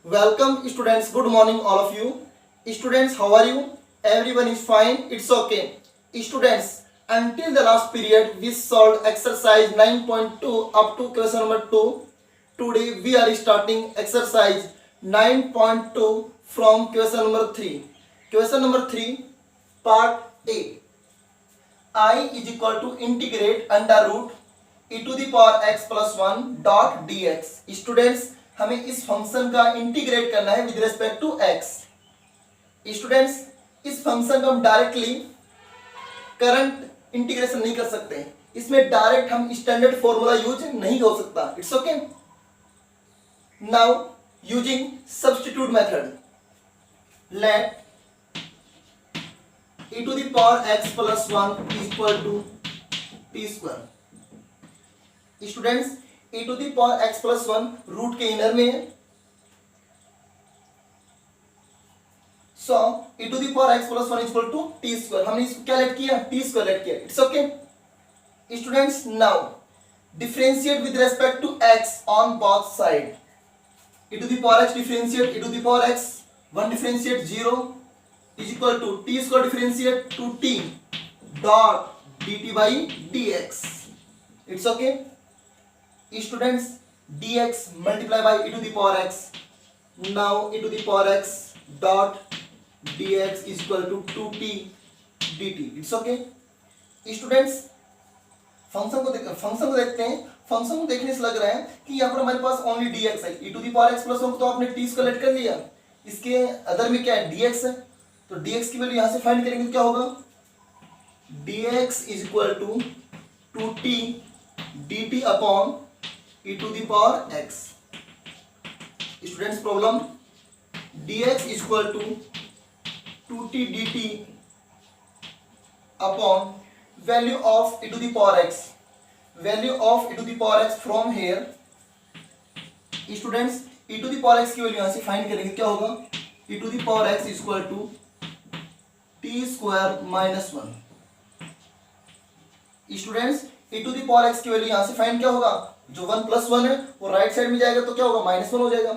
Welcome students, good morning all of you. Students, how are you? Everyone is fine, it's okay. Students, until the last period we solved exercise 9.2 up to question number 2. Today we are starting exercise 9.2 from question number 3. Question number 3, part A. I is equal to integrate under root e to the power x plus 1 dot dx. Students, हमें इस function का integrate करना है with respect to x. Students, इस function को हम directly current integration नहीं कर सकते, इसमें डायरेक्ट हम स्टैंडर्ड फॉर्मूला यूज नहीं हो सकता. It's okay. Now using substitute method, let e to the power x plus 1 is equal to t square. Students, e to the power x plus 1 root के inner में है, सो e to the power x plus 1 is equal to t square. हमने इसको क्या let किया? t square let किया. It's okay. Students, now differentiate with respect to x on both side. e to the power x differentiate e to the power x, 1 differentiate 0 is equal to t square differentiate to t dot dt by dx. It's okay. Students, dx multiply by e to the power x. Now e to the power x dot dx is equal to 2t dt. It's okay. Students, function को देखते हैं. Function को देखने से लग रहा है कि यहाँ पर हमारे पास ओनली dx है. e to the power x plus 1 तो आपने t स्क्वायर लेट कर लिया. इसके अदर में क्या है? dx है. तो dx की वैल्यू यहां से फाइंड करेंगे तो क्या होगा? dx is equal to 2t dt upon e to the power x. Students, problem, dx is equal to 2t dt upon value of e to the power x. Value of e to the power x from here. Students, e to the power x की value यहां से find करेंगे क्या होगा? e to the power x is equal to t square minus 1. Students, e to the power x की value यहां से find क्या होगा? जो 1 प्लस 1 है वो राइट साइड में जाएगा तो क्या होगा? माइनस 1 हो जाएगा.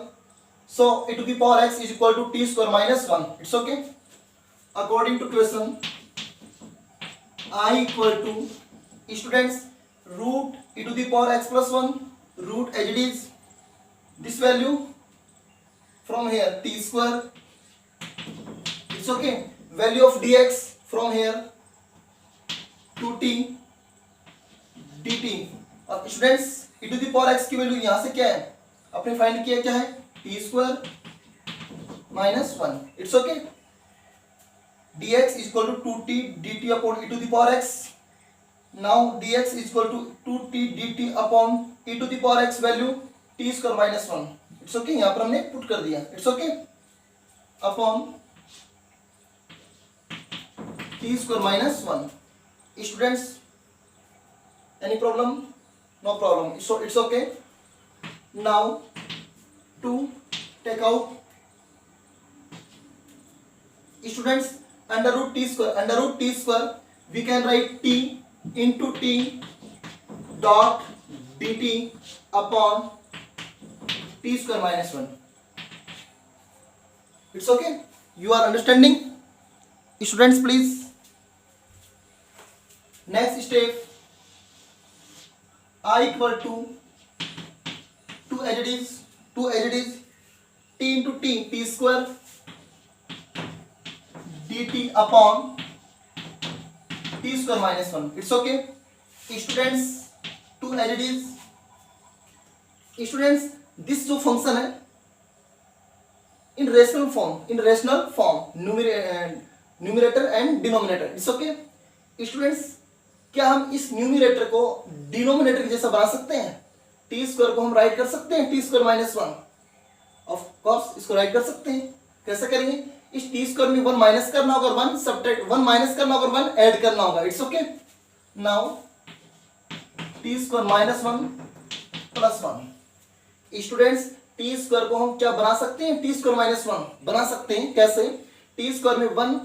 So e to the power x is equal to t square minus 1. It's okay. According to question, i equal to, students, root e to the power x plus 1 root as it is this value from here t square. It's okay. Value of dx from here 2t dt. और students, e to the power x की value यहां से क्या है? आपने find किया क्या है? t square minus 1. It's okay. dx is equal to 2t dt upon e to the power x. Now dx is equal to 2t dt upon e to the power x value t square minus 1. It's okay. यहां पर हमने put कर दिया. It's okay. Upon t square minus 1. Students, any problem? No problem. So it's okay. Now to take out, students, under root t square we can write t into t dot dt upon t square minus 1. It's okay. You are understanding? Students, please. Next step, I equal to 2 as it is t into t square dt upon t square minus 1. It's okay. Students, 2 as it is. Students, this जो function है in rational form, numerator and denominator. It's okay. Students, क्या हम इस numerator को denominator के जैसा बना सकते हैं? टी स्क्वायर को हम राइट कर सकते हैं T square minus 1. Of course इसको राइट कर सकते हैं. कैसे करेंगे? इस टी स्क्वायर में 1 माइनस करना होगा, 1 सब्ट्रैक्ट, 1 माइनस करना होगा, 1 ऐड करना होगा. It's okay. Now t square minus 1 plus 1. Students, T square को हम क्या बना सकते हैं? टी स्क्वायर माइनस 1 बना सकते हैं. कैसे? टी स्क्वायर में 1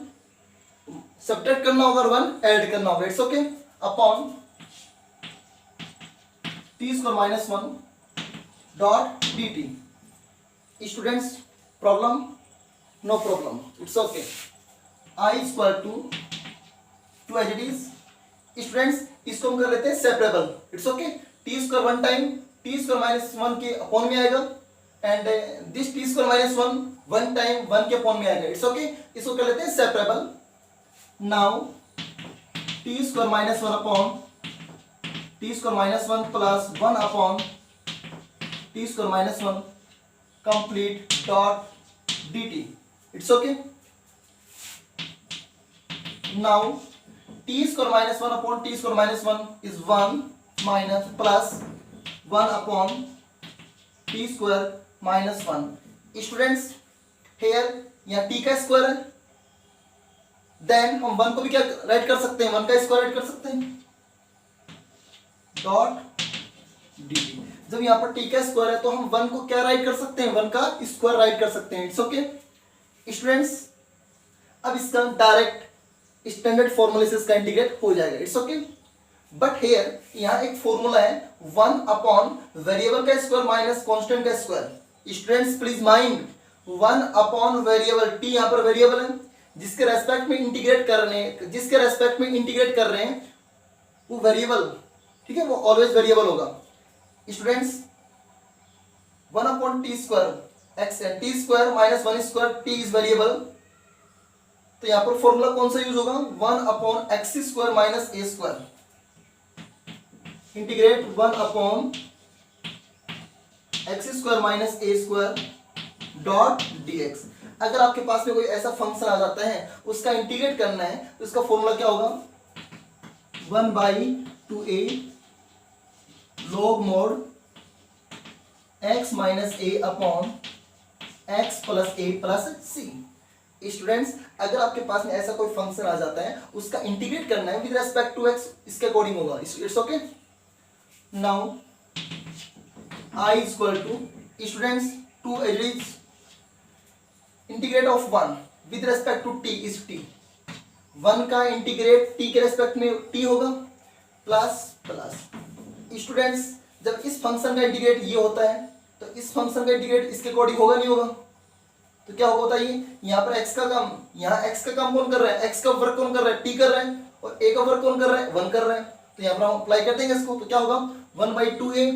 सब्ट्रैक्ट करना होगा और 1 ऐड करना होगा. It's okay. Upon T square minus 1 dot dt. Students, problem? No problem, it's okay. I equal to as it is. Students इसको हम कर लेते हैं separable. It's okay. T square one time t square minus one के upon में आएगा and this t square minus one time one के upon में आएगा. It's okay. इसको कर लेते हैं separable. Now t square minus one upon T square minus one plus one upon T square minus one complete dot D T. It's okay. Now t square minus 1 upon t square minus 1 is 1 minus plus 1 upon t square minus 1. Students here यहाँ t का square है, then हम 1 को भी क्या right कर सकते हैं, 1 का स्क्वायर राइट कर सकते हैं डॉट dt. जब यहाँ पर t का स्क्वायर है तो हम 1 को क्या राइट कर सकते हैं, 1 का स्क्वायर राइट कर सकते हैं. It's okay. स्टूडेंट्स अब इसका डायरेक्ट स्टैंडर्ड फॉर्मूले से इसका इंटीग्रेट हो जाएगा. It's okay. बट हेयर यहाँ एक फॉर्मूला है 1 अपॉन वेरिएबल का स्क्वायर माइनस कांस्टेंट का square. Students please mind 1 upon variable t यहाँ पर वेरिएबल है जिसके रेस्पेक्ट में इंटीग्रेट कर रहे हैं वो वेरिएबल, ठीक है, वो ऑलवेज वेरिएबल होगा. Students 1 upon T square X है, T square minus one square T is variable. तो यहां पर फॉर्मूला कौन सा यूज होगा, 1 upon X square minus A square integrate 1 upon X square minus A square dot DX. अगर आपके पास में कोई ऐसा फंक्शन आ जाता है उसका इंटीग्रेट करना है तो इसका फॉर्मूला क्या होगा, 1/2a log mod x minus A upon x plus A plus C. Students अगर आपके पास में ऐसा कोई फंक्शन आ जाता है उसका इंटीग्रेट करना है विद रेस्पेक्ट टू x, इसके अकॉर्डिंग होगा. It's okay. Now I equal to students to as integrate of 1 with respect to t is t. 1 का इंटीग्रेट t के रेस्पेक्ट में t होगा प्लस प्लस. स्टूडेंट्स जब इस फंक्शन का इंटीग्रेट ये होता है तो इस फंक्शन का इंटीग्रेट इसके अकॉर्डिंग होगा नहीं होगा. तो क्या होगा बताइए, यहाँ पर x का काम, यहाँ x का काम कौन कर रहा है, x का वर्क कौन कर रहा है, t कर रहा है, और a का वर्क कौन कर रहा है, 1 कर रहा है. तो यहाँ पर हम अप्लाई कर देंगे इसको. तो क्या होगा 1/2a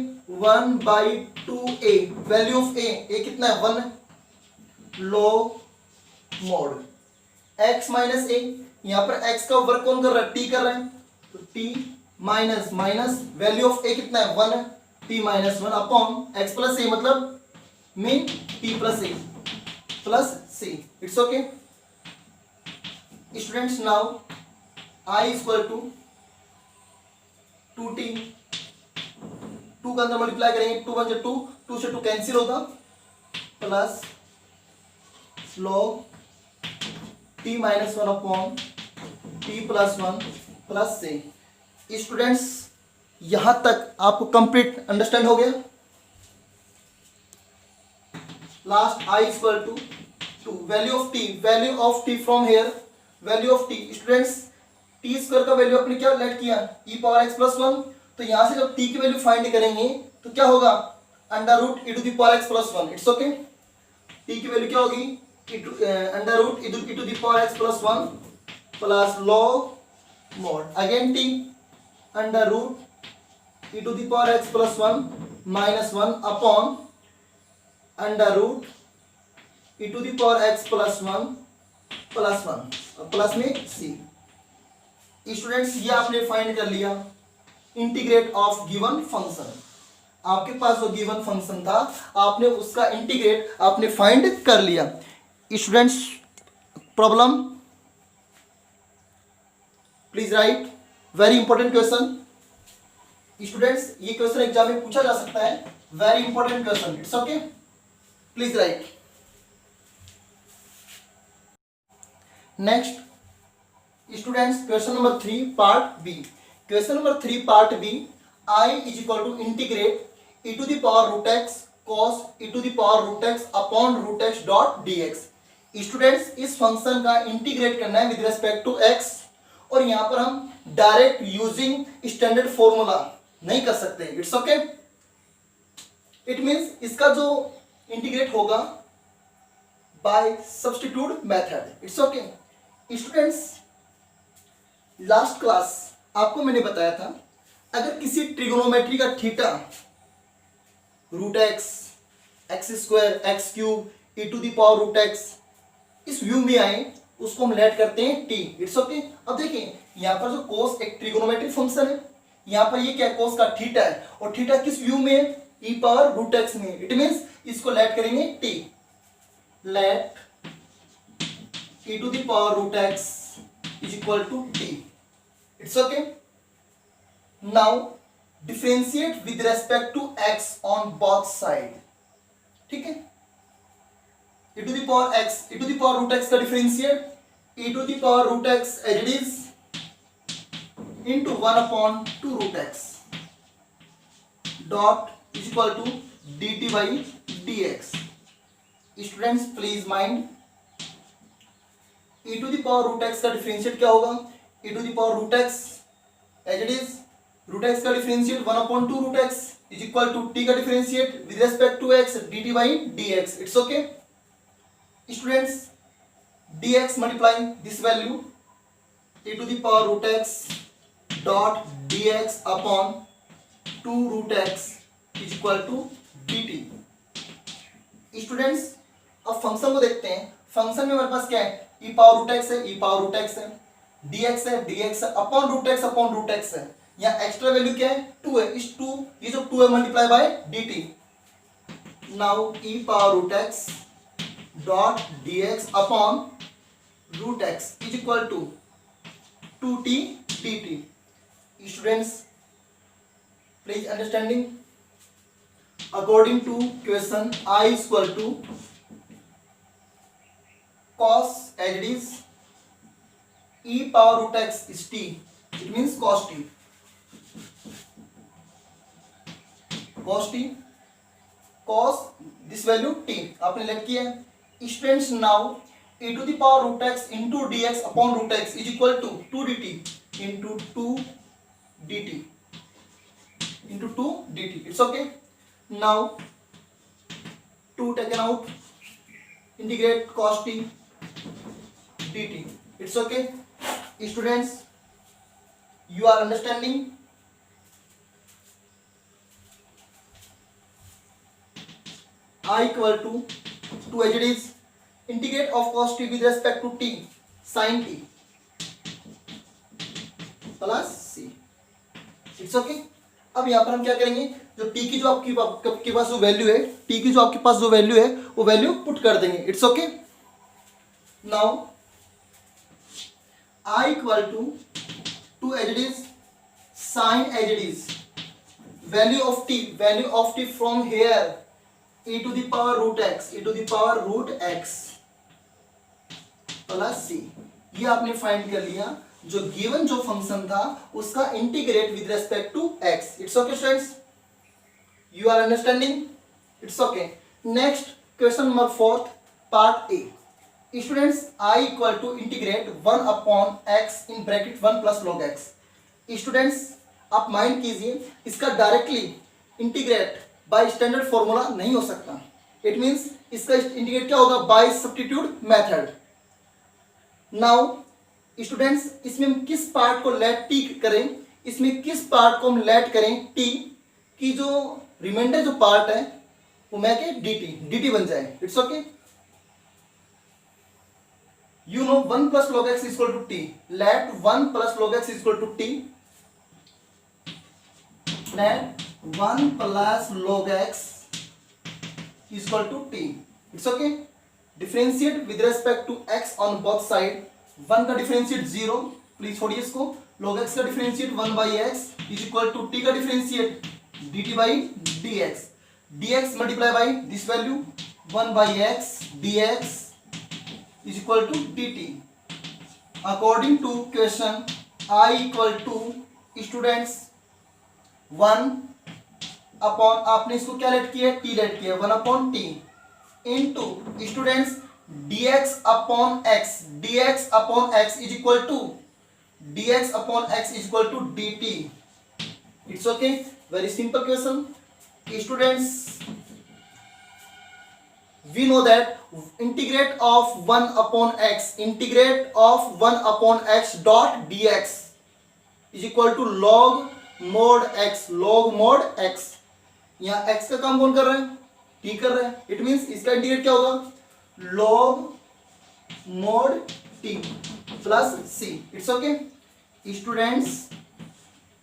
1/2a value of a कितना है 1 है log mod x minus a. यहाँ पर x का वर्क कौन कर रहा है, t कर रहा है, तो t minus minus value of a कितना है 1 है t minus 1 upon x plus a मतलब mean t plus a plus c. It's okay. Students now I equal to 2t, 2 का अंदर मल्टीप्लाई करेंगे, 2 1 2, 2 से 2 कैंसिल होगा plus log t minus 1 upon t plus 1 plus c. Students यहां तक आपको complete understand हो गया. Last I equal to 2 value of t from here value of t. Students t square का वैल्यू आपने क्या लेट किया e पावर x प्लस 1. तो यहां से जब t की वैल्यू फाइंड करेंगे तो क्या होगा under root e to the power x plus 1. It's okay. t की वैल्यू क्या होगी under root e to the power x plus 1 plus log mod again t under root e to the power x plus 1 minus 1 upon under root e to the power x plus 1 plus 1 और plus में c. Students ये आपने find कर लिया integrate of given function. आपके पास जो given function था आपने उसका इंटीग्रेट आपने फाइंड कर लिया. Students problem please right. Very important question. Students ये क्वेश्चन एग्जाम में पूछा जा सकता है. Very important question. It's okay. Please right. Next students question number 3 part B. Question number 3 part B. I is equal to integrate e to the power root x cos e to the power root x upon root x dot dx. Students इस function का integrate करना है with respect to x और यहां पर हम direct using standard formula नहीं कर सकते. It's okay. इट मींस इसका जो इंटीग्रेट होगा by substitute method. It's okay students, last class आपको मैंने बताया था अगर किसी ट्रिगोनोमेट्री का theta root x, x square, x cube, e to the power root x इस व्यू में आए उसको हम लेट करते हैं t। It's okay. अब देखिए यहाँ पर जो cos एक ट्रिगोनोमेट्रिक फंक्शन है, यहाँ पर ये क्या cos का थीटा है और थीटा किस व्यू में है, e पावर रूट एक्स में। इट मींस इसको लेट करेंगे t, let e to the power root x is equal to t। It's okay. Now differentiate with respect to x on both side. ठीक है, e to the power x, e to the power root x का differentiate e to the power root x as it is into 1/2 root x dot is equal to dt by dx। Students please mind, e to the power root x का differentiate क्या होगा, e to the power root x as it is root x का differentiate 1/2 root x is equal to t का differentiate with respect to x dt by dx। It's okay students, dx multiplying this value e to the power root x dot dx upon 2 root x is equal to dt। Students अब function को देखते हैं। Function में हमारे पास क्या है, e power root x है, e power root x है, dx है, dx है, अपॉन रूट x है। यहाँ एक्स्ट्रा वैल्यू क्या है, 2 है। इस 2 ये जो 2 है multiply by dt। Now e power root x dot dx upon root x is equal to 2t dt। Students please understanding, according to question I is equal to cos as it is e power root x is t, it means cos t, cos this value t आपने let किया है। Students now e to the power root x into dx upon root x is equal to 2 dt into 2 dt into 2 dt। It's okay. Now 2 taken out, integrate cos t dt। It's okay students, you are understanding. I equal to 2 as it is integrate of cos t with respect to t sin t plus c। It's okay. अब यहाँ पर हम क्या करेंगे, जो t की जो आपके पास जो वैल्यू है, t की जो आपके पास जो वैल्यू है वो वैल्यू पुट कर देंगे। It's okay. Now I equal to 2 as it is sin as it is value of t from here e to the power root x, e to the power root x plus c। ये आपने find कर लिया जो given जो function था उसका integrate with respect to x। It's okay students, you are understanding. It's okay. Next question number 4 part A. Students I equal to integrate 1 upon x in bracket 1 plus log x। Students आप mind कीजिए, इसका directly integrate by standard formula नहीं हो सकता। It means इसका integrate क्या होगा, by substitute method. Now students इसमें हम किस पार्ट को लेट टी करें, इसमें किस पार्ट को हम लेट करें टी की जो रिमाइंडर जो पार्ट है वो मैं के dt बन जाए। It's okay. You know 1 plus log x equal to t, let 1 plus log x equal to t, let 1 plus log x is equal to t। It's okay। Differentiate with respect to x on both side। 1 का differentiate 0, please छोड़िए इसको। log x का differentiate 1 by x is equal to t का differentiate dt by dx। dx multiply by this value 1 by x dx is equal to dt। According to question I equal to students 1 upon, आपने इसको क्या let किया, t let किया, 1 upon t into students dx upon x, dx upon x is equal to dx upon x is equal to dt। It's okay, very simple question. Students we know that integrate of 1 upon x dot dx is equal to log mod x। यहाँ x का काम कौन कर रहा है? t कर रहा है। इट मींस इसका इंटीग्रेट क्या होगा? log mod t plus c। It's okay students,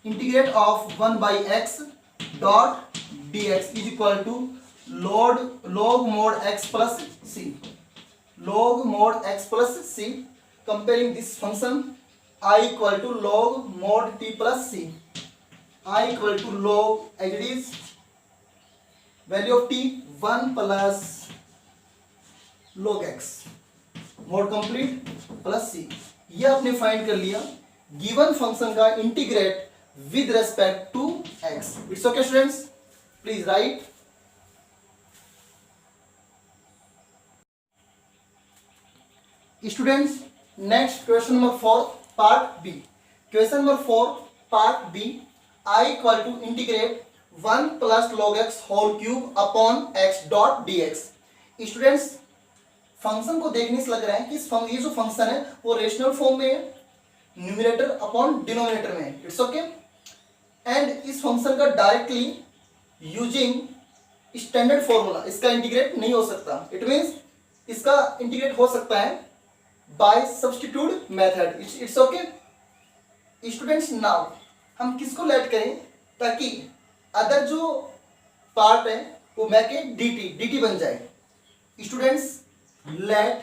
integrate of 1 by x dot dx is equal to log mod x plus c। log mod x plus c, comparing this function I equal to log mod t plus c, I equal to log, as it is value of t 1 plus log x mod complete plus c। ये आपने find कर लिया given function का integrate with respect to x। It's okay students, please right. Students, next question number 4 part B. Question number 4 part B, I equal to integrate 1 plus log x whole cube upon x dot dx। Students, function को देखने से लग रहा है कि ये जो function है वो रेशनल फॉर्म में है, न्यूमरेटर अपॉन डिनोमिनेटर में है। इट्स ओके एंड इस फंक्शन का डायरेक्टली यूजिंग स्टैंडर्ड फॉर्मूला इसका इंटीग्रेट नहीं हो सकता। इट मींस इसका इंटीग्रेट हो सकता है by substitute method. It's okay students, now हम किसको लेट करें ताकि अदर जो पार्ट है वो मैं के dt बन जाए। Students, let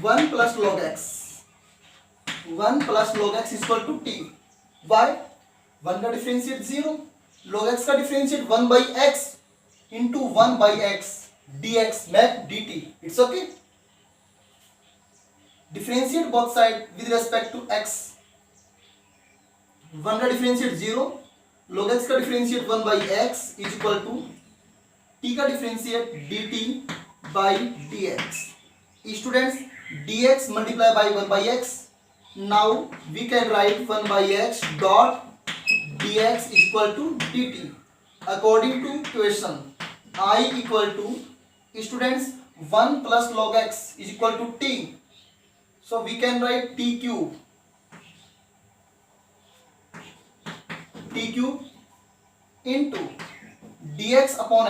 1 plus log x equal to t। Why? 1 का डिफरेंशिएट 0, log x का differentiate 1 by x into 1 by x dx make dt। It's okay, differentiate both side with respect to x। 1 का differentiate 0, log x का differentiate 1 by x is equal to t का differentiate dt by dx। Students, dx multiply by 1 by x, now we can write 1 by x dot dx is equal to dt according to question I equal to, students, 1 plus log x is equal to t, so we can write t cube into dx upon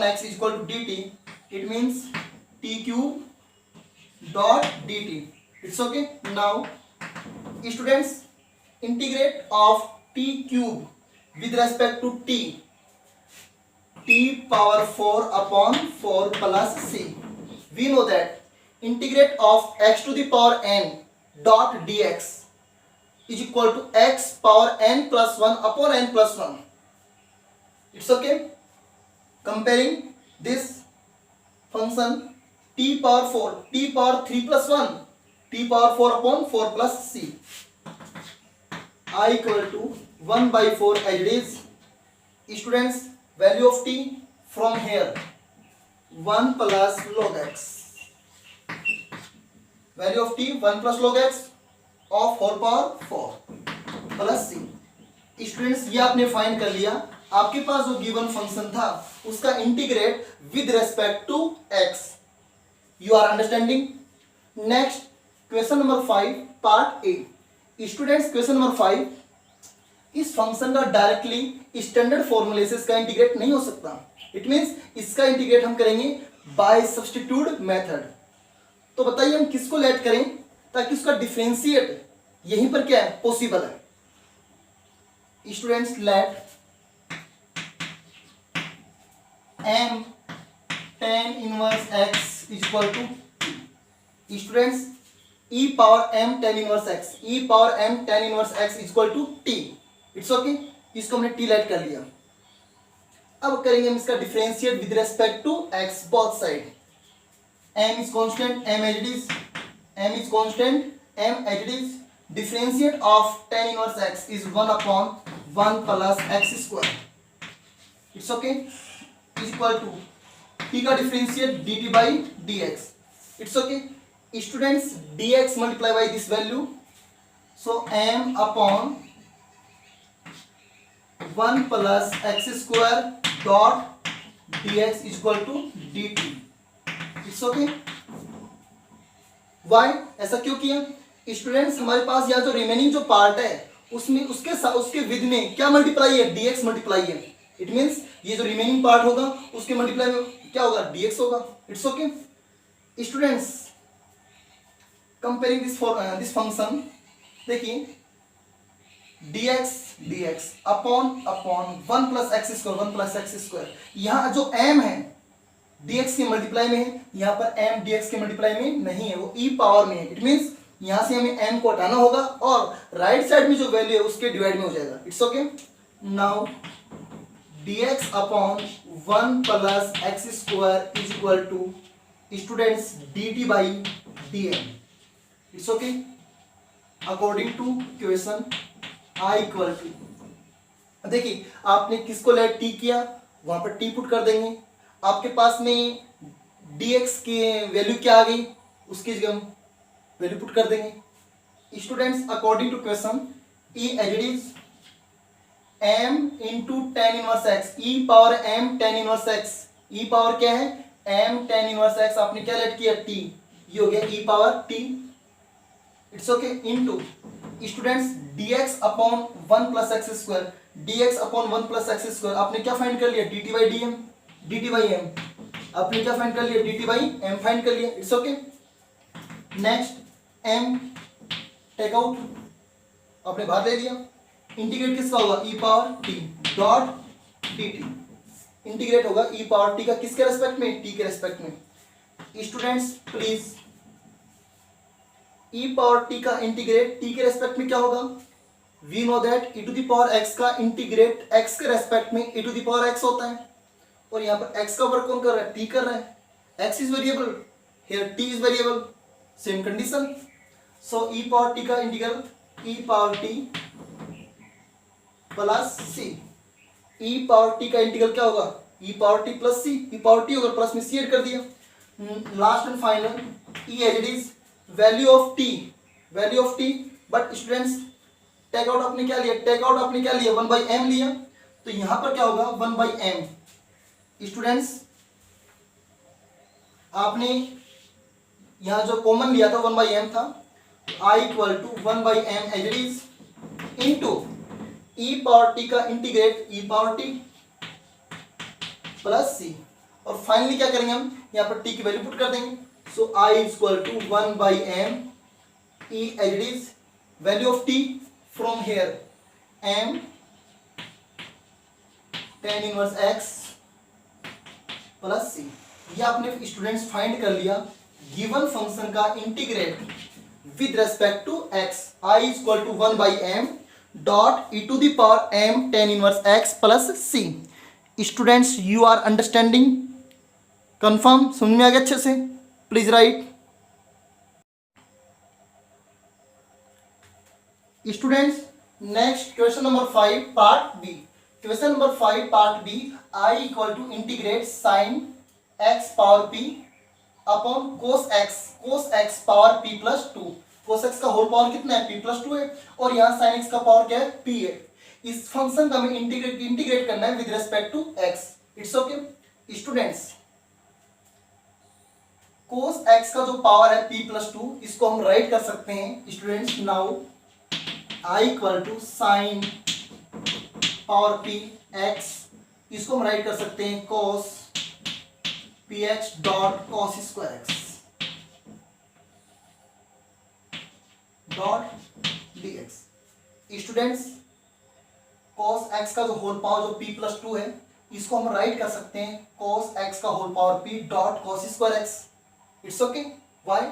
x is equal to dt, it means t cube dot dt। it's okay। now students, integrate of t cube with respect to t power 4 upon 4 plus c। we know that integrate of x to the power n dot dx is equal to x power n plus 1 upon n plus 1। it's okay, comparing this function t power 4, t power 3 plus 1, t power 4 upon 4 plus c, I equal to 1 by 4 as it is। students, value of t from here 1 plus log x, value of t 1 plus log x of 4 power 4 plus c। Students, ये आपने find कर लिया आपके पास जो given function था उसका integrate with respect to x। You are understanding? Next question number 5 part A. Students, question number 5, इस function का डायरेक्टली स्टैंडर्ड फॉर्मूले से इसका इंटीग्रेट नहीं हो सकता। इट मींस इसका इंटीग्रेट हम करेंगे बाय सब्स्टिट्यूट मेथड। तो बताइए हम किसको लेट करें ताकि उसका डिफरेंशिएट यहीं पर क्या है पॉसिबल है। Students, let m tan inverse x is equal to t। Students, e power m tan inverse x, e power m tan inverse x is equal to t। It's okay, इसको हमने t late कर लिया। अब करेंगे हम इसका differentiate with respect to x both side. m is constant, m as it is, m is constant, m as it is. Differentiate of tan inverse x is 1 upon 1 plus x square. It's okay, is equal to t का differentiate dt by dx। It's okay students, dx multiply by this value, so m upon 1 plus x square dot dx is equal to dt। It's okay. Y, ऐसा क्यों किया? Students हमारे पास यहाँ जो remaining जो part है उसमें उसके विद में क्या मल्टीप्लाई है? dx मल्टीप्लाई है। इट मींस ये जो रिमेनिंग पार्ट होगा उसके मल्टीप्लाई में क्या होगा? dx होगा। It's okay. Students comparing this function, देखिए dx upon 1 plus x square, यहाँ जो m है dx के मल्टीप्लाई में है, यहाँ पर m dx के मल्टीप्लाई में नहीं है, वो e पावर में है। इट मींस यहाँ से हमें m को हटाना होगा और राइट साइड में जो वैल्यू है उसके डिवाइड में हो जाएगा। It's okay. Now dx upon 1 plus x square is equal to students dt by dm। It's okay. According to question i equal to, देखिए आपने किसको लेट t किया, वहां पर t पुट कर देंगे, आपके पास में dx की वैल्यू क्या आ गई, उसकी जगह वैल्यू पुट कर देंगे। Students according to question e as it is m into tan inverse x, e power m tan inverse x, e power क्या है? m टेन इनवर्स x, आपने क्या लेट किया? t, ये हो गया e power t। It's okay. Into students dx upon 1 plus x square, dx upon 1 plus x square, आपने क्या फाइंड कर लिया? dt by dm, dt by m, आपने क्या फाइंड कर लिया? dt बाई m फाइंड कर लिया। It's okay. Next m take out, आपने बाहर ले लिया, इंटीग्रेट किसका होगा? e power t dot dt, integrate होगा e पावर t का किसके रेस्पेक्ट में? t के रेस्पेक्ट में। Students please e power t का इंटीग्रेट t के रेस्पेक्ट में क्या होगा? We know that e to the power x का इंटीग्रेट x के रेस्पेक्ट में e to the power x होता है, और यहाँ पर x का वर्क कौन कर रहा है? t कर रहा है। x is variable, here t is variable, same condition. So e power t का integral e power t plus c, e power t का इंटीग्रल क्या होगा? e power t plus c, e power t होगा, plus में c add कर दिया। Last and final e as it is value of t, but students take out आपने क्या लिया? टेक आउट आपने क्या लिया? 1 बाई m लिया, तो यहां पर क्या होगा? 1 बाई m। स्टूडेंट्स आपने यहां जो कॉमन लिया था 1 बाई m था, i equal to 1 by m as it is into e power t का integrate e power t plus c, और फाइनली क्या करेंगे हम? यहां पर t की वैल्यू पुट कर देंगे। So i equal to 1 by m e as it is value of t from here m tan inverse x plus c। ये आपने स्टूडेंट्स फाइंड कर लिया गिवन फंक्शन का integrate with respect to x, i equal to 1 by m dot e to the power m tan inverse x plus c। Students you are understanding? Confirm? समझ में आ गया अच्छे से? Please right. Students next question number 5 part B. Question number 5 part B, i equal to integrate sine x power p upon cos x power p plus 2। Cos x का whole power कितना है? p plus 2 है, और यहाँ sign x का power क्या है? p है। इस फंक्शन का हमें इंटीग्रेट करना है with respect to x। It's okay. Students cos x का जो पावर है p प्लस 2, इसको हम राइट कर सकते हैं students. Now i equal to sine power p x, इसको हम राइट कर सकते हैं cos px dot cos square x dot dx। Students cos x का जो होल पावर जो p प्लस 2 है, इसको हम राइट कर सकते हैं cos x का whole power p dot cos square x। It's okay. Why?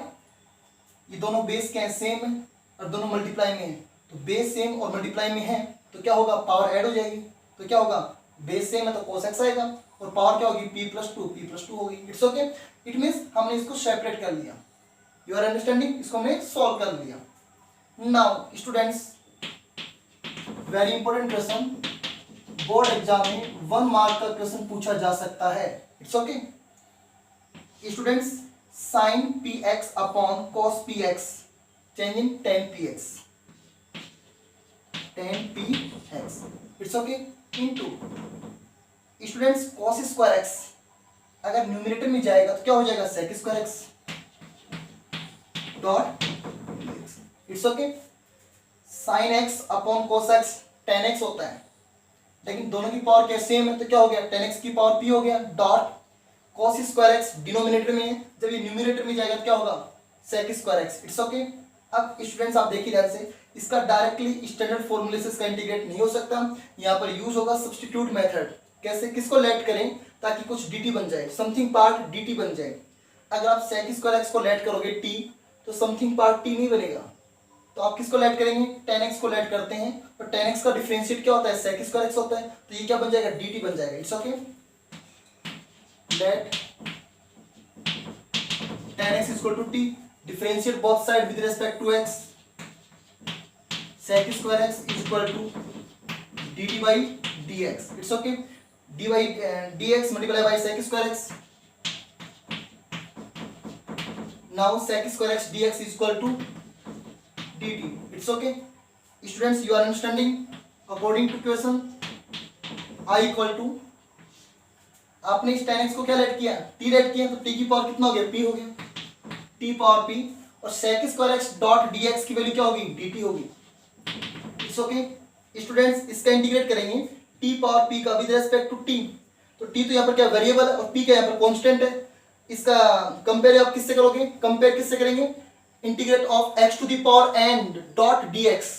ये दोनों बेस क्या है? सेम है, और दोनों मल्टीप्लाई में है, तो बेस सेम और मल्टीप्लाई में है तो क्या होगा? पावर ऐड हो जाएगी, तो क्या होगा? बेस सेम है तो cos x आएगा, और पावर क्या होगी? p प्लस 2 होगी। It's okay. इट मीन्स हमने इसको सेपरेट कर लिया। You are understanding? इसको हमने सॉल्व कर लिया। Now students very important question, board exam में 1 मार्क का क्वेश्चन पूछा जा सकता है। It's okay. Students sine px upon cos px change in tan px, it's okay, into students cos square x अगर न्यूमिनेटर में जाएगा तो क्या हो जाएगा sec square x dot it's okay. Sine x upon cos x tan x होता है, लेकिन दोनों की पावर क्या सेम है, तो क्या हो गया टेन एक्स की पावर p हो गया dot cos square x denominator में है, जब ये न्यूमिनेटर में जाएगा तो क्या होगा sec square x. It's okay. अब स्टूडेंट्स आप देखिए ध्यान से, इसका डायरेक्टली स्टैंडर्ड फॉर्मूले से इसका इंटीग्रेट नहीं हो सकता, यहाँ पर यूज होगा सब्स्टिट्यूट मेथड। कैसे, किसको लेट करें ताकि कुछ dt बन जाए, समथिंग पार्ट dt बन जाए। अगर आप sec स्क्वायर एक्स को लेट करोगे t तो समथिंग पार्ट t नहीं बनेगा, तो आप किसको लेट करेंगे tan x को लेट करते हैं, और tan x का डिफरेंशिएट क्या होता है sec स्क्वायर x होता है, तो ये क्या बन जाएगा dt बन जाएगा। It's okay. Let tan x equal to t, differentiate both side with respect to x, sec square x is equal to dt by dx। It's okay. dy dx multiply by sec square x, now sec square x dx is equal to dt। It's okay students, you are understanding according to question. i equal to, आपने इस tan x को क्या let किया t late किया, तो t की power कितना हो गया p हो गया, t पावर p, और sec square x dot dx की वैल्यू क्या होगी dt होगी। इट्स ओके स्टूडेंट्स, इसका इंटीग्रेट करेंगे t पावर p का विद रिस्पेक्ट टू t, तो t तो यहाँ पर क्या वेरिएबल है और p क्या यहाँ पर कांस्टेंट है। इसका कंपेयर आप किससे करोगे, कंपेयर किससे करेंगे, integrate of x to the power n dot dx।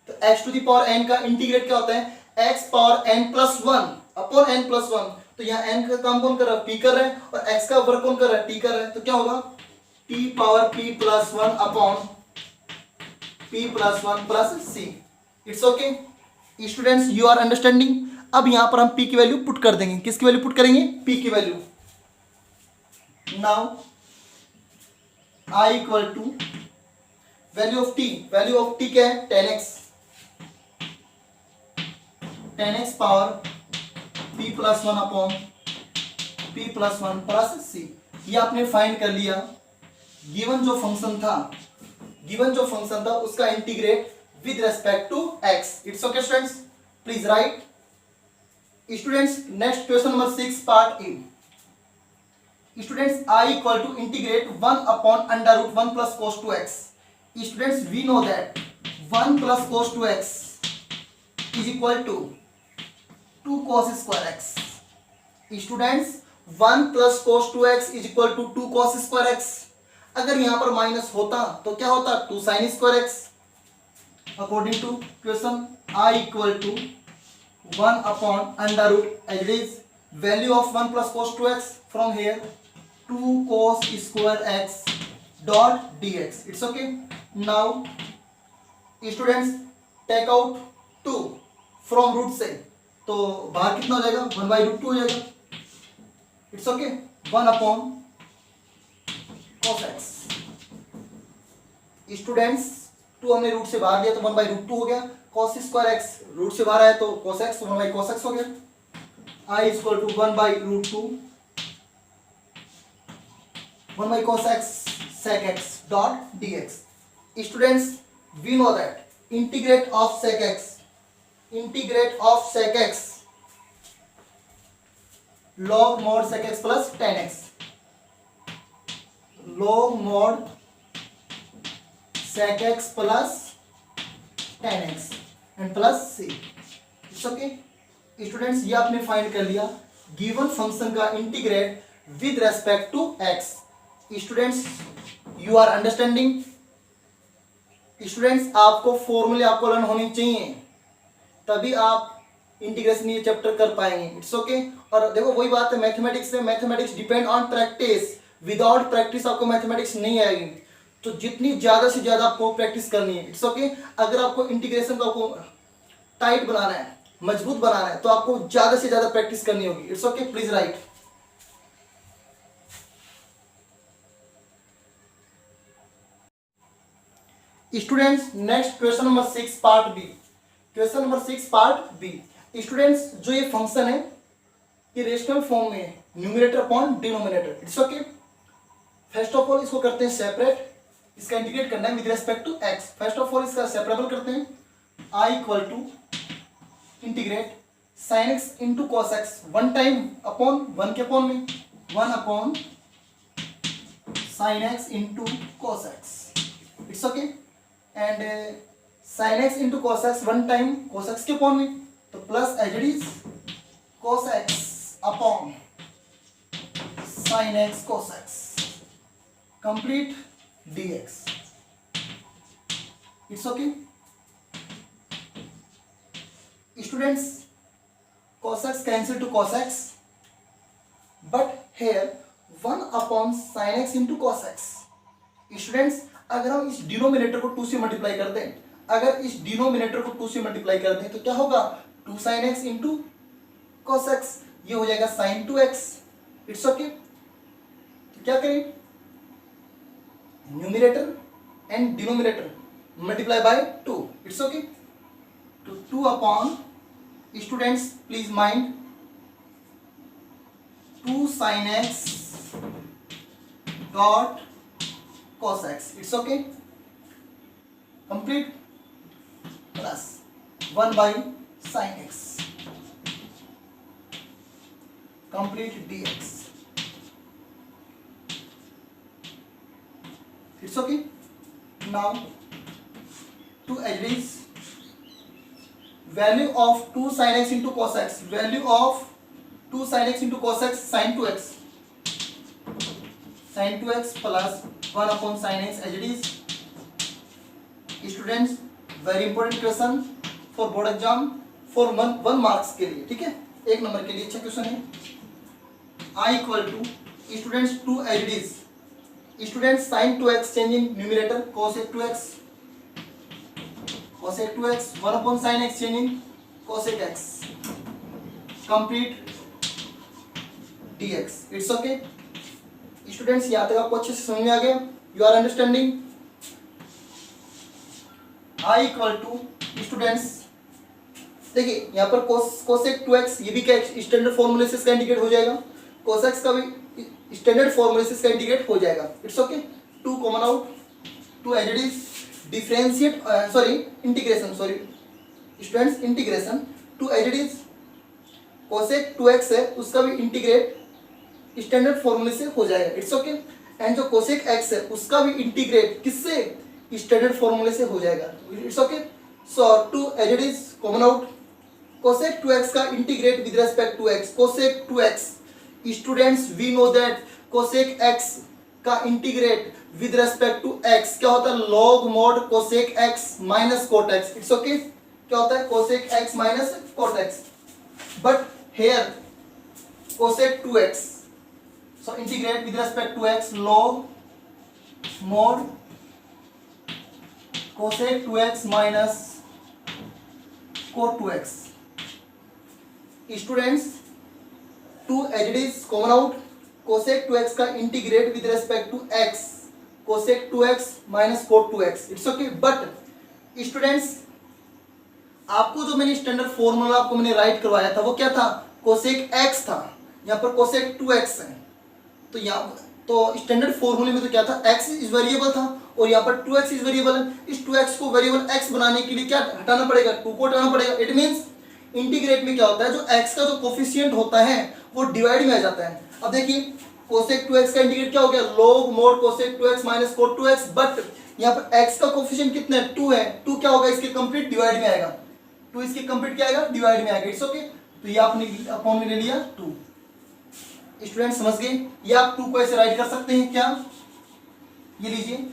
तो x to the power n का इंटीग्रेट क्या होता है x power n plus one upon n plus one, तो यहाँ n का काम कौन कर रहा है p कर रहा है, और x का वर्क कौन कर रहा है t कर रहा है, तो क्या होगा t power p plus one upon p plus one plus c। It's okay students, you are understanding. अब यहाँ पर हम p की वैल्यू पुट कर देंगे, किसकी वैल्यू पुट करेंगे p की value. Now i equal to value of t, value of t क्या है tan x power p plus one upon p plus one plus c। ये आपने फाइंड कर लिया। गिवन जो फंक्शन था उसका integrate with respect to x। It's okay students, please right. Students next question number 6 part A. Students i equal to integrate 1 upon under root 1 plus cos 2x। Students we know that 1 plus cos 2x is equal to 2 cos square x। Students 1 plus cos 2x is equal to 2 cos square x। अगर यहां पर minus होता तो क्या होता 2 sin square x। According to question i equal to 1 upon under root as it is value of 1 plus cos 2x from here 2 cos square x dot dx। It's okay. Now students take out 2 from root से, तो बाहर कितना हो जाएगा 1 by root 2 हो जाएगा। It's okay 1 upon cos x। Students 2 हमने root से बाहर लिया तो 1 बाई रूट 2 हो गया, cos स्क्वायर x रूट से बाहर आया तो cos x 1 by cos x हो गया। i equal to 1 by root 2 1 by cos x sec x dot dx। Students, we know that integrate of sec x log mod sec x plus tan x, log mod sec x plus tan x and plus c। It's okay students, ये आपने find कर लिया given function का integrate with respect to x। Students you are understanding. Students आपको फॉर्मूले आपको learn होनी चाहिए, तभी आप इंटीग्रेशन ये चैप्टर कर पाएंगे। It's okay. और देखो वही बात है मैथमेटिक्स में, mathematics depend on practice. Without practice आपको मैथमेटिक्स नहीं आएगी, तो जितनी ज़्यादा से ज़्यादा आपको प्रैक्टिस करनी है। It's okay. अगर आपको इंटीग्रेशन को आपको टाइट बनाना है, मजबूत बनाना है, तो आपको ज़्यादा से ज़्यादा प्रैक्टिस करनी होगी। It's okay, please right. Students next question number 6 part B. Question number 6 part B. Students जो ये फंक्शन है ये रेशनल फॉर्म में है, numerator upon denominator. It's okay. First of all इसको करते हैं सेपरेट, इसका इंटीग्रेट करना है with respect to x. First of all इसका सेपरेबल करते हैं। i equal to integrate sine x into cos x one time upon one के अपॉन में one upon sine x into cos x, it's okay. And sine x into cos x one time cos x के upon में, तो plus as it is cos x upon sine x cos x complete dx, it's okay. Students cos x cancel to cos x, but here 1 upon sin x into cos x। Students अगर हम इस denominator को 2 से multiply कर दें, अगर इस denominator को 2 से मल्टीप्लाई कर दें तो क्या होगा 2 sin x into cos x, ये हो जाएगा sin 2x, इट्स ओके। तो क्या करें, numerator and denominator multiply by 2, it's okay. तो 2 upon, students please mind, 2 sin x dot cos x, it's okay complete, plus 1 by sin x complete dx, it's okay. Now two as value of 2 sin x into cos x, value of 2 sin x into cos x sin 2x, sin 2x plus 1 upon sin x as it is। Students very important question for board exam, for 1 marks के लिए, ठीक है, 1 number के लिए अच्छा question है। I equal to students 2 as it is, students sin 2x change in numerator cosec 2x, cosec 2x 1 upon sin x change in cosec x complete dx, it's okay. Students यहाँ तक आपको अच्छे से समझ में आ गया, you are understanding. I equal to students देखिए यहाँ पर cosec 2x, ये भी क्या स्टैंडर्ड फॉर्मूले से इसका इंडिकेट हो जाएगा, cos x का भी स्टैंडर्ड फॉर्मूले से इसका इंडिकेट हो जाएगा, it's okay. 2 common out, 2 as it is, differentiate integration students integration 2 as it is, cosec 2x है उसका भी इंटीग्रेट स्टैंडर्ड फॉर्मूले से हो जाएगा, इट्स ओके। एंड जो cosec x है उसका भी इंटीग्रेट किससे, स्टैंडर्ड फॉर्मूले से हो जाएगा, it's okay. So 2 as it is common out, cosec 2x का integrate with respect to x, cosec 2x students we know that cosec x का integrate with respect to x क्या होता है, log mod cosec x minus cot x, it's okay. क्या होता है cosec x minus cot x, but here cosec 2x, so integrate with respect to x log mod cosec 2x minus cot 2x। Students 2 as it is common out, cosec 2x का integrate with respect to x cosec 2x minus cot 2x, it's okay. But students आपको जो मैंने standard formula आपको मैंने right करवाया था वो क्या था, cosec x था, यहाँ पर cosec 2x है, तो यहाँ तो स्टैंडर्ड फॉर्मूले में तो क्या था, x इज वेरिएबल था और यहाँ पर 2x इज वेरिएबल है। इस 2x को वेरिएबल x बनाने के लिए क्या हटाना पड़ेगा, 2 को हटाना पड़ेगा। इट मींस इंटीग्रेट में क्या होता है, जो x का जो कोफिशिएंट होता है वो डिवाइड में आ जाता है। अब देखिए cosec 2x का इंटीग्रेट क्या हो गया, log mod cosec 2x minus cot 2x, but यहाँ पर x का कोफिशिएंट कितना है, 2 है, 2 क्या होगा इसके कंप्लीट डिवाइड में आएगा, 2 इसके कंप्लीट क्या आएगा, डिवाइड में आएगा, इट्स ओके। तो ये आपने अपॉन में ले लिया 2। स्टूडेंट समझ गए, ये आप 2 को ऐसे राइट कर सकते हैं क्या, ये लीजिए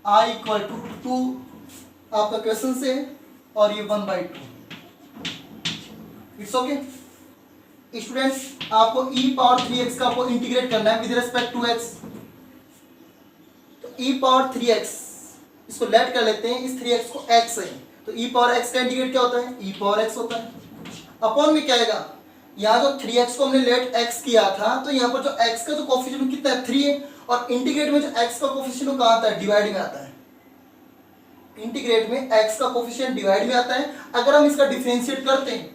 I इक्वल टू 2 आपका क्वेश्चन से और ये 1/2, इट्स ओके। स्टूडेंट्स आपको e पावर 3x का आपको इंटीग्रेट करना है विद रिस्पेक्ट टू x, तो e पावर 3x इसको लेट कर लेते हैं, इस 3x को x है, तो e पावर x का इंटीग्रेट क्या होता है, e पावर x होता है, अपॉन में क्या आएगा, यहाँ जो 3x को हमने लेट x किया था तो यहाँ पर जो x का जो कोफिशिएंट कितना है 3 है, और इंटीग्रेट में जो x का कोफिशिएंट कहाँ आता है, डिवाइड में आता है, इंटीग्रेट में x का कोफिशिएंट डिवाइड में आता है। अगर हम इसका डिफरेंशिएट करते हैं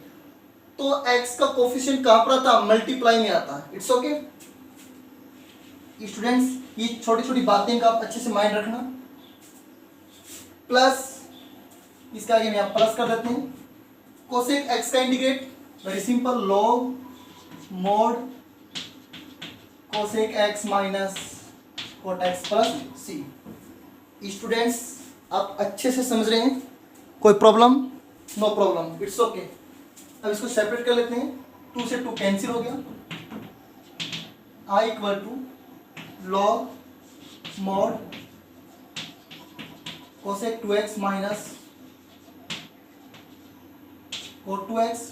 तो x का कोफिशिएंट कहाँ पर आता है, मल्टीप्लाई में आता है, इट्स ओके। स्टूडेंट्स ये छोटी छोटी बातें का आप अच्छे से माइंड रखना, प्लस इसका आगे में आप प्लस कर देते हैं, कोसेक x का integrate very simple, log mod cosec x minus cot x plus सी। स्टूडेंट्स आप अच्छे से समझ रहे हैं, कोई problem? No problem, it's okay. अब इसको सेपरेट कर लेते हैं, 2 से 2 कैंसिल हो गया, i equal to log mod cosec 2x minus cot 2x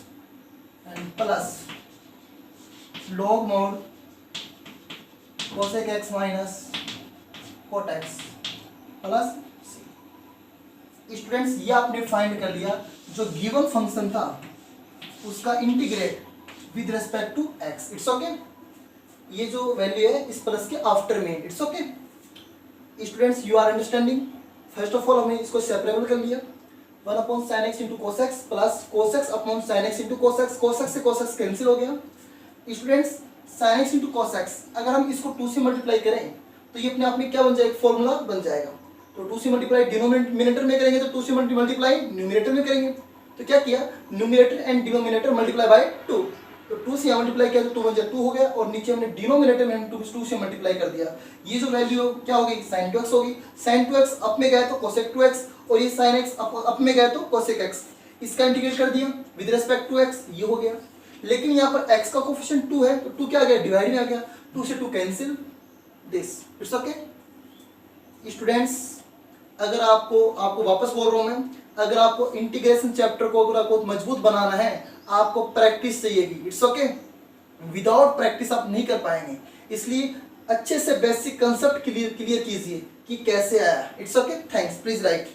and plus log mod cosec x minus cot x plus C. Students ये आपने फाइंड कर लिया जो गिवन फंक्शन था उसका integrate with respect to x। It's okay, ये जो value है इस प्लस के आफ्टर में, it's okay. Students you are understanding? First of all हमने इसको सेपरेबल कर लिया, 1 upon sine x into cos x plus cos x upon sine x into cos x. Cos x से कोस एक्स कैंसिल हो गया। Students sine x into cos x अगर हम इसको 2 से मल्टीप्लाई करें तो ये अपने आप में क्या बन जाएगा, फॉर्मूला बन जाएगा। तो 2 से मल्टीप्लाई डिनोमिनेटर में करेंगे तो 2 से मल्टीप्लाई न्यूमिनेटर में करेंगे। तो क्या किया, numerator and denominator multiply by 2। तो 2 से यहाँ मल्टीप्लाई किया तो 2 बन जाए 2 हो गया, और नीचे हमने डिनोमिनेटर में 2 से मल्टीप्लाई कर दिया। ये जो वैल्यू क्या हो गई, sin 2x होगी। sin 2x अप में गया तो cosec 2x, और ये sin x अप में गया तो cosec x। इसका इंटीग्रेट कर दिया विद रेस्पेक्ट टू x, ये हो गया। लेकिन यहाँ पर x का कोफिशिएंट 2 है तो 2 क्या आ गया, डिवाइड में आ गया। 2 से 2 cancel, this it's okay. Students अगर आपको वापस बोल रहा हूँ मैं, अगर आपको इंटीग्रेशन चैप्टर को अगर आपको मजबूत बनाना है, आपको प्रैक्टिस चाहिएगी। इट्स ओके, विदाउट प्रैक्टिस आप नहीं कर पाएंगे। इसलिए अच्छे से बेसिक कंसेप्ट क्लियर कीजिए कि कैसे आया। It's okay, thanks, please right.